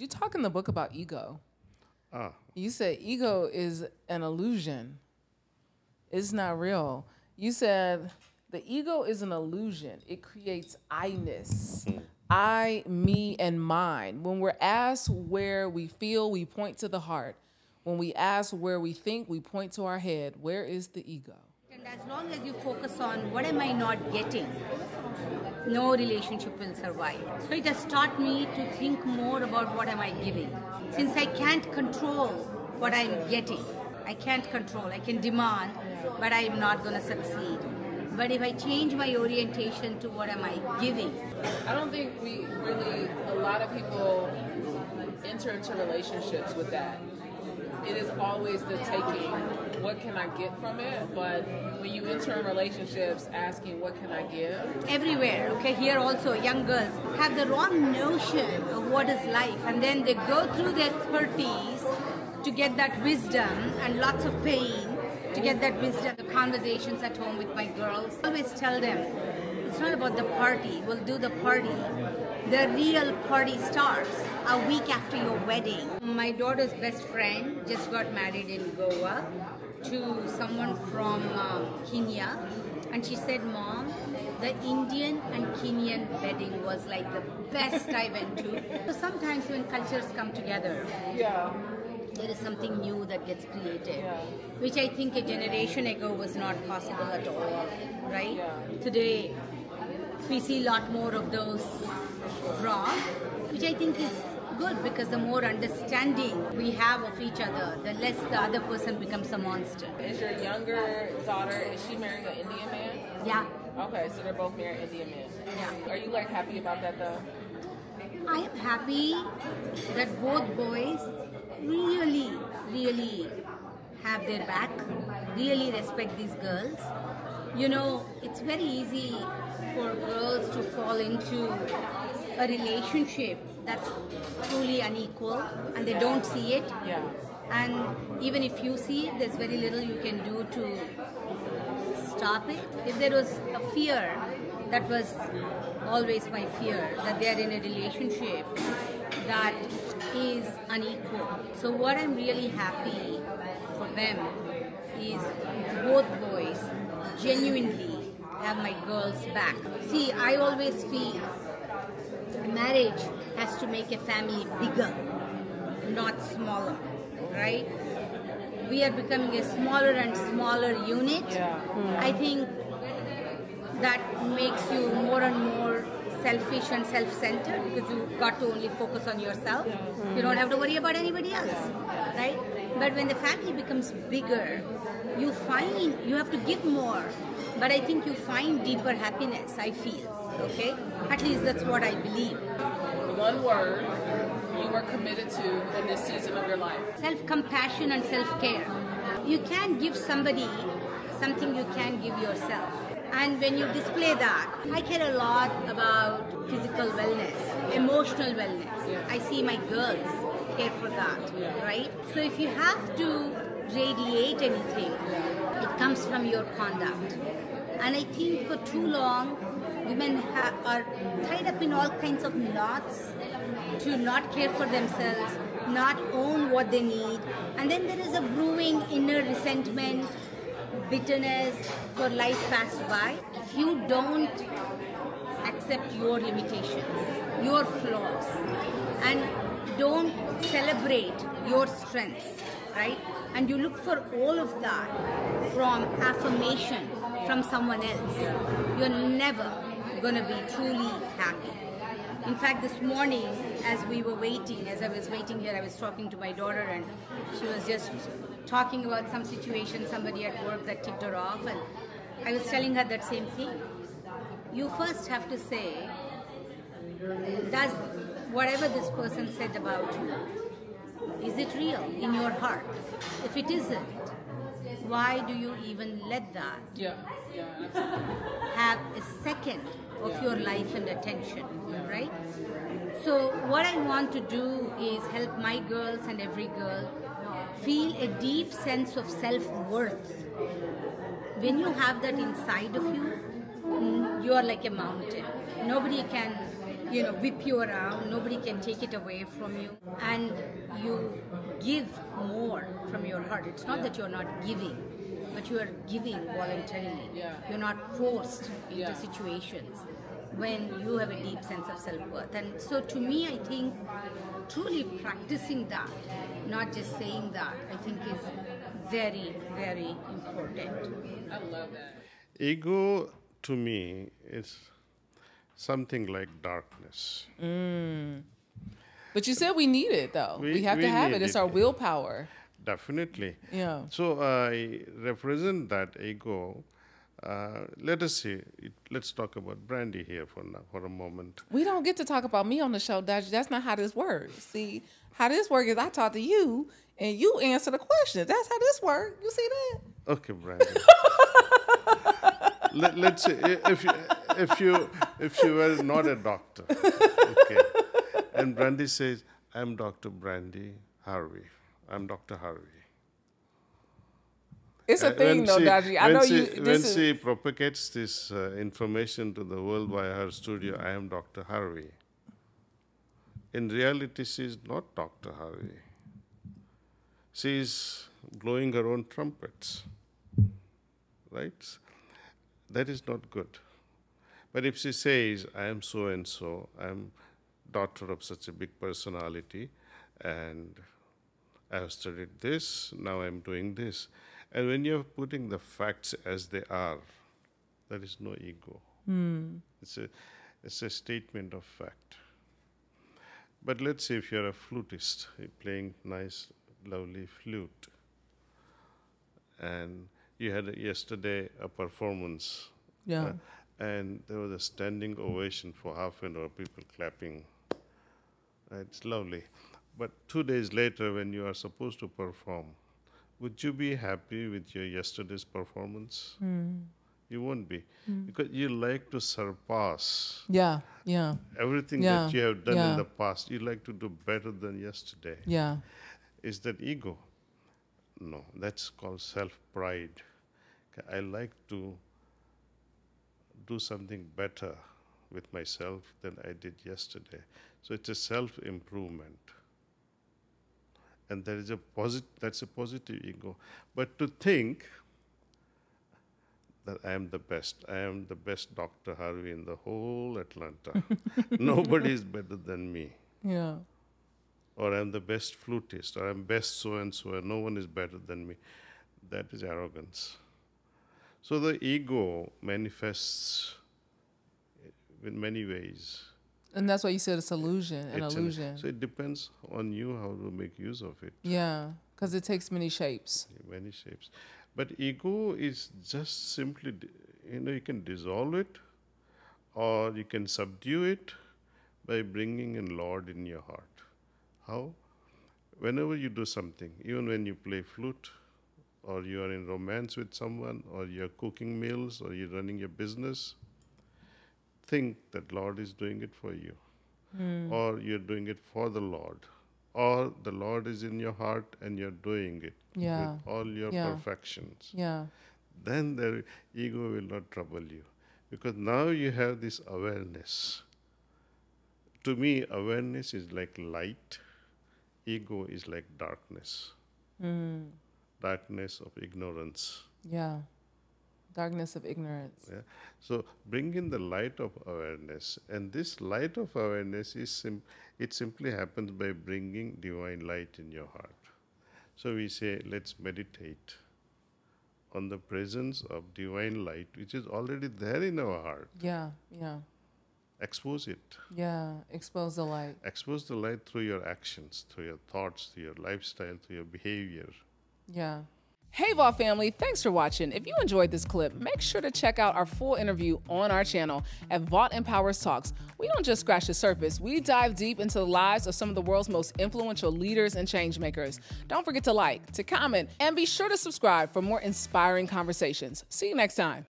You talk in the book about ego. Ah. You said ego is an illusion. It's not real. You said the ego is an illusion. It creates I-ness. I, me, and mine. When we're asked where we feel, we point to the heart. When we ask where we think, we point to our head. Where is the ego? And as long as you focus on what am I not getting, no relationship will survive. So it has taught me to think more about what am I giving. Since I can't control what I'm getting, I can't control, I can demand, but I'm not going to succeed. But if I change my orientation to what am I giving. I don't think a lot of people enter into relationships with that. It is always the taking, what can I get from it? But when you enter in relationships asking, what can I give? Everywhere, okay, here also young girls have the wrong notion of what is life, and then they go through their 30s to get that wisdom and lots of pain to get that wisdom. The conversations at home with my girls, I always tell them, it's not about the party, we'll do the party. The real party starts a week after your wedding. My daughter's best friend just got married in Goa to someone from Kenya, and she said, Mom, the Indian and Kenyan wedding was like the best I went to. So sometimes when cultures come together, there is something new that gets created, which I think a generation ago was not possible at all, right? Today, we see a lot more of those wrong, which I think is good, because the more understanding we have of each other, the less the other person becomes a monster. Is your younger daughter, is she marrying an Indian man? Yeah. Okay, so they're both married Indian men. Yeah. Are you like happy about that though? I am happy that both boys really, really have their back, really respect these girls. You know, it's very easy for girls to fall into a relationship that's truly unequal and they don't see it. Yeah. And even if you see it, there's very little you can do to stop it. If there was a fear, that was always my fear, that they are in a relationship that is unequal. So what I'm really happy for them is both boys genuinely have my girls back. See, I always feel marriage has to make a family bigger, not smaller, right? We are becoming a smaller and smaller unit. I think that makes you more and more selfish and self-centered, because you got to only focus on yourself. You don't have to worry about anybody else, right? But when the family becomes bigger, you find you have to give more, but I think you find deeper happiness, I feel, okay? At least that's what I believe. One word you are committed to in this season of your life. Self-compassion and self-care. You can't give somebody something you can't give yourself. And when you display that, I care a lot about physical wellness, emotional wellness. I see my girls care for that, right? So if you have to radiate anything, it comes from your conduct. And I think for too long, women are tied up in all kinds of knots to not care for themselves, not own what they need. And then there is a brewing inner resentment, bitterness for life passed by. If you don't accept your limitations, your flaws, and don't celebrate your strengths, right? And you look for all of that from affirmation from someone else, you're never going to be truly happy. In fact, this morning, as I was waiting here, I was talking to my daughter, and she was just talking about some situation, somebody at work that ticked her off, and I was telling her that same thing. You first have to say, does whatever this person said about you, is it real in your heart? If it isn't, why do you even let that have a second of your life and attention, right? So what I want to do is help my girls and every girl feel a deep sense of self-worth. When you have that inside of you, you are like a mountain. Nobody can whip you around. Nobody can take it away from you. And you give more from your heart. It's not that you're not giving, but you are giving voluntarily. Yeah. You're not forced into situations when you have a deep sense of self-worth. And so to me, I think truly practicing that, not just saying that, I think is very, very important. I love that. Ego, to me, is something like darkness. But you said we need it, though. We have to have it. It's our willpower. Definitely. Yeah. So I represent that ego. Let us see. Let's talk about Brandi here for a moment. We don't get to talk about me on the show, Daaji. That's not how this works. See, how this works is I talk to you and you answer the questions. That's how this works. You see that? Okay, Brandi. Let's say if you were not a doctor, okay, and Brandi says, "I'm Dr. Brandi Harvey. I'm Dr. Harvey." It's a thing, though, Daaji. I know you. When she propagates this information to the world via her studio, I am Dr. Harvey. In reality, she is not Dr. Harvey. She is blowing her own trumpets, right? That is not good. But if she says, I am so and so, I am daughter of such a big personality, and I have studied this, now I am doing this. And when you're putting the facts as they are, there is no ego. It's a statement of fact. But let's say if you're a flutist, you're playing nice, lovely flute, and you had yesterday a performance, Yeah. and there was a standing ovation for half an hour, people clapping. It's lovely. But 2 days later, when you are supposed to perform, would you be happy with your yesterday's performance? You won't be, because you like to surpass Yeah. everything that you have done in the past. You like to do better than yesterday. Yeah. Is that ego? No, that's called self-pride. I like to do something better with myself than I did yesterday. So it's a self-improvement. And that's a positive ego. But to think that I am the best Dr. Harvey in the whole Atlanta. Nobody is better than me. Yeah. Or I'm the best flutist, or I'm best so-and-so, and no one is better than me. That is arrogance. So the ego manifests in many ways. And that's why you said it's illusion, an illusion. So it depends on you how to make use of it. Yeah, because it takes many shapes. Many shapes. But ego is just simply, you can dissolve it, or you can subdue it by bringing in Lord in your heart. How? Whenever you do something, even when you play flute, or you are in romance with someone, or you're cooking meals, or you're running your business, think that Lord is doing it for you. Or you're doing it for the Lord. Or the Lord is in your heart and you're doing it with all your perfections. Yeah. Then the ego will not trouble you. Because now you have this awareness. To me, awareness is like light. Ego is like darkness. Darkness of ignorance. Yeah. Darkness of ignorance. Yeah. So bring in the light of awareness. And this light of awareness, it simply happens by bringing divine light in your heart. So we say, let's meditate on the presence of divine light, which is already there in our heart. Yeah. Expose it. Yeah. Expose the light. Expose the light through your actions, through your thoughts, through your lifestyle, through your behavior. Yeah. Hey, Vault family, thanks for watching. If you enjoyed this clip, make sure to check out our full interview on our channel at Vault Empowers Talks. We don't just scratch the surface. We dive deep into the lives of some of the world's most influential leaders and change makers. Don't forget to like, to comment, and be sure to subscribe for more inspiring conversations. See you next time.